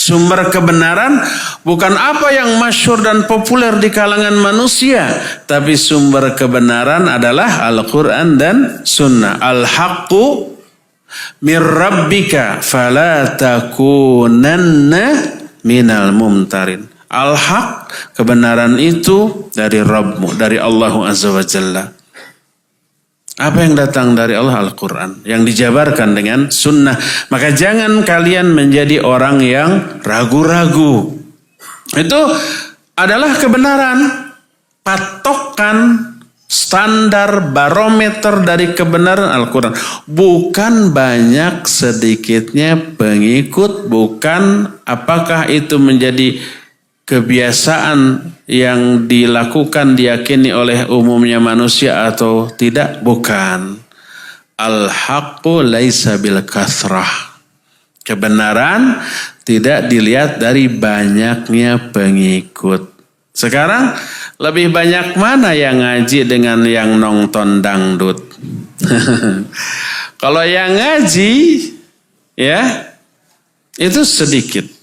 Sumber kebenaran bukan apa yang masyhur dan populer di kalangan manusia, tapi sumber kebenaran adalah Al-Quran dan Sunnah. Al-haqqu mir rabbika fala takunanna minal mumtarin. Al-haq, kebenaran itu dari Rabbmu, dari Allah Azza wa Jalla. Apa yang datang dari Allah? Al-Quran. Yang dijabarkan dengan sunnah. Maka jangan kalian menjadi orang yang ragu-ragu. Itu adalah kebenaran. Patokan, standar, barometer dari kebenaran Al-Quran. Bukan banyak sedikitnya pengikut. Bukan apakah itu menjadi kebiasaan yang dilakukan diyakini oleh umumnya manusia atau tidak, bukan. Al-haqqu laisa bil kathrah. Kebenaran tidak dilihat dari banyaknya pengikut. Sekarang lebih banyak mana yang ngaji dengan yang nonton dangdut? Kalau yang ngaji ya itu sedikit.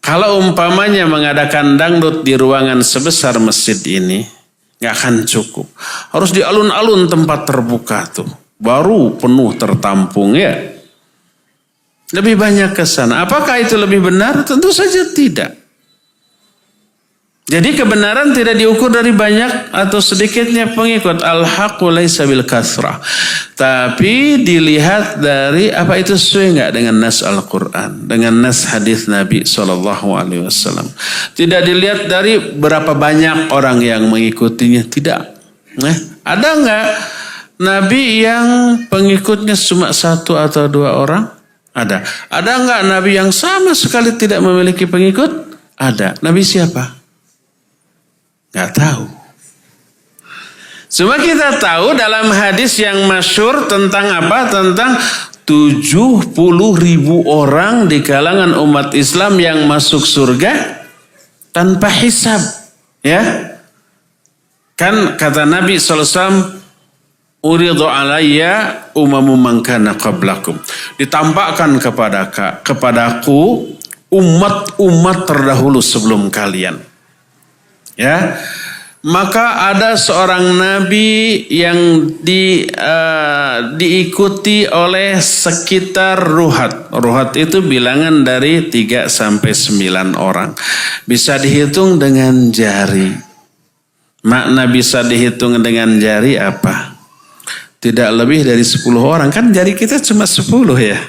Kalau umpamanya mengadakan dangdut di ruangan sebesar masjid ini, gak akan cukup. Harus di alun-alun tempat terbuka tuh. Baru penuh tertampung ya. Lebih banyak ke sana. Apakah itu lebih benar? Tentu saja tidak. Jadi kebenaran tidak diukur dari banyak atau sedikitnya pengikut. Al-haqqu laisa bil kathrah. Tapi dilihat dari apa itu sesuai enggak dengan nas Al-Quran, dengan nas hadis Nabi SAW. Tidak dilihat dari berapa banyak orang yang mengikutinya, tidak. Ada enggak Nabi yang pengikutnya cuma 1 atau 2 orang? Ada. Ada enggak Nabi yang sama sekali tidak memiliki pengikut? Ada. Nabi siapa? Enggak tahu. Cuma kita tahu dalam hadis yang masyhur tentang apa? Tentang 70.000 orang di kalangan umat Islam yang masuk surga tanpa hisab. Ya. Kan kata Nabi SAW, Uridu alayya umamu man kana qablakum. Ditampakkan kepadaku umat-umat terdahulu sebelum kalian. Ya. Maka ada seorang nabi yang diikuti oleh sekitar ruhat. Ruhat itu bilangan dari 3 sampai 9 orang. Bisa dihitung dengan jari. Makna bisa dihitung dengan jari apa? Tidak lebih dari 10 orang. Kan jari kita cuma 10 ya.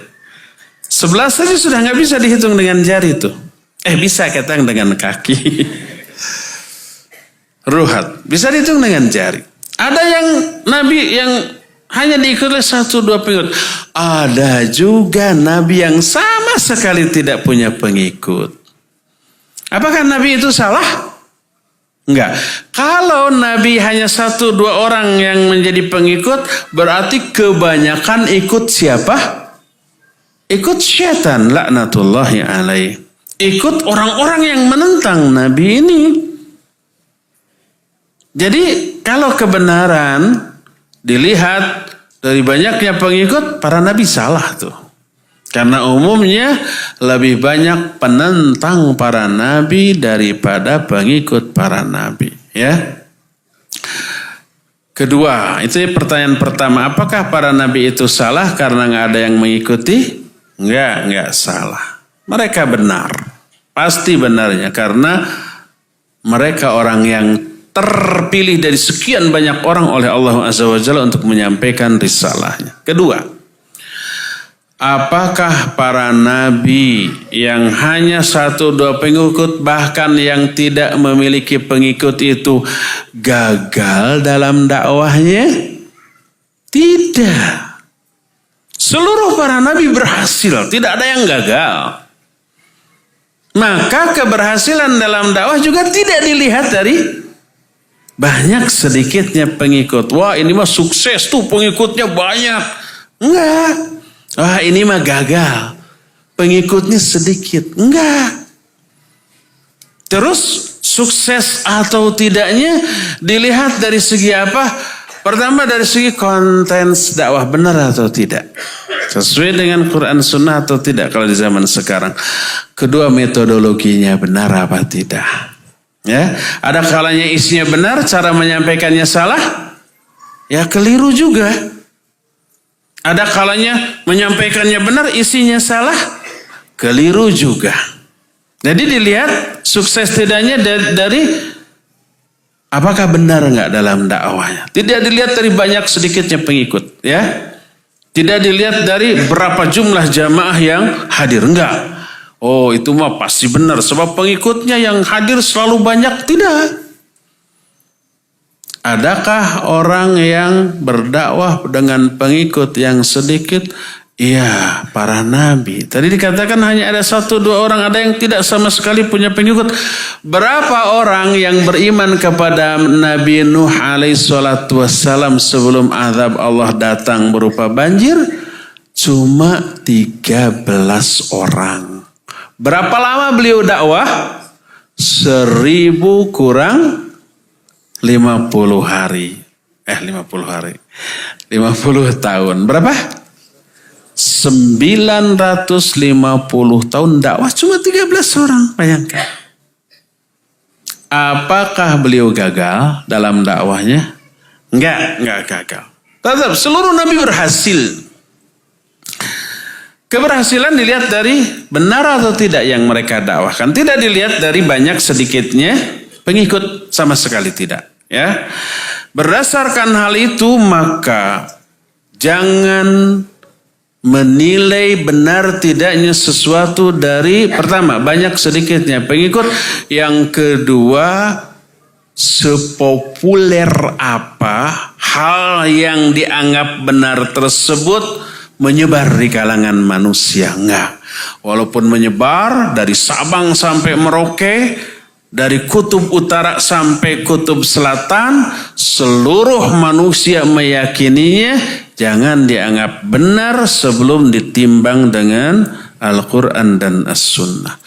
11 saja sudah gak bisa dihitung dengan jari tuh. Bisa kita dengan kaki. Ruhat. Bisa dihitung dengan jari. Ada yang nabi yang hanya diikuti 1-2 pengikut. Ada juga nabi yang sama sekali tidak punya pengikut. Apakah nabi itu salah? Enggak. Kalau nabi hanya 1-2 orang yang menjadi pengikut, berarti kebanyakan ikut siapa? Ikut syaitan, laknatullahi alaih. Ikut orang-orang yang menentang nabi ini. Jadi kalau kebenaran dilihat dari banyaknya pengikut, para nabi salah tuh. Karena umumnya lebih banyak penentang para nabi daripada pengikut para nabi. Ya. Kedua, itu pertanyaan pertama. Apakah para nabi itu salah karena nggak ada yang mengikuti? Enggak salah. Mereka benar. Pasti benarnya karena mereka orang yang terpilih dari sekian banyak orang oleh Allah Azza wa Jalla untuk menyampaikan risalahnya. Kedua, apakah para nabi yang hanya 1-2 pengikut bahkan yang tidak memiliki pengikut itu gagal dalam dakwahnya? Tidak. Seluruh para nabi berhasil, tidak ada yang gagal. Maka keberhasilan dalam dakwah juga tidak dilihat dari banyak sedikitnya pengikut. Wah, ini mah sukses tuh pengikutnya banyak. Enggak. Wah, ini mah gagal. Pengikutnya sedikit. Enggak. Terus sukses atau tidaknya dilihat dari segi apa? Pertama dari segi konten dakwah benar atau tidak. Sesuai dengan Quran Sunnah atau tidak kalau di zaman sekarang. Kedua, metodologinya benar apa tidak. Ya, ada kalanya isinya benar, cara menyampaikannya salah, ya keliru juga. Ada kalanya menyampaikannya benar, isinya salah, keliru juga. Jadi dilihat sukses tidaknya dari apakah benar enggak dalam dakwahnya. Tidak dilihat dari banyak sedikitnya pengikut, ya. Tidak dilihat dari berapa jumlah jamaah yang hadir, enggak. Oh, itu mah pasti benar sebab pengikutnya yang hadir selalu banyak, tidak. Adakah orang yang berdakwah dengan pengikut yang sedikit? Iya, para nabi. Tadi dikatakan hanya ada 1-2 orang, ada yang tidak sama sekali punya pengikut. Berapa orang yang beriman kepada Nabi Nuh alaihissalatu wassalam sebelum azab Allah datang berupa banjir? Cuma 13 orang. Berapa lama beliau dakwah? 1000 kurang 50 hari. 50 hari. 50 tahun. Berapa? 950 tahun dakwah cuma 13 orang. Bayangkan. Apakah beliau gagal dalam dakwahnya? Enggak gagal. Tetap seluruh nabi berhasil. Keberhasilan dilihat dari benar atau tidak yang mereka dakwahkan. Tidak dilihat dari banyak sedikitnya pengikut, sama sekali tidak. Ya, berdasarkan hal itu maka jangan menilai benar tidaknya sesuatu dari pertama banyak sedikitnya pengikut, yang kedua sepopuler apa hal yang dianggap benar tersebut menyebar di kalangan manusia. Enggak, walaupun menyebar dari Sabang sampai Merauke, dari kutub utara sampai kutub selatan, seluruh manusia meyakininya, jangan dianggap benar sebelum ditimbang dengan Al-Quran dan As-Sunnah.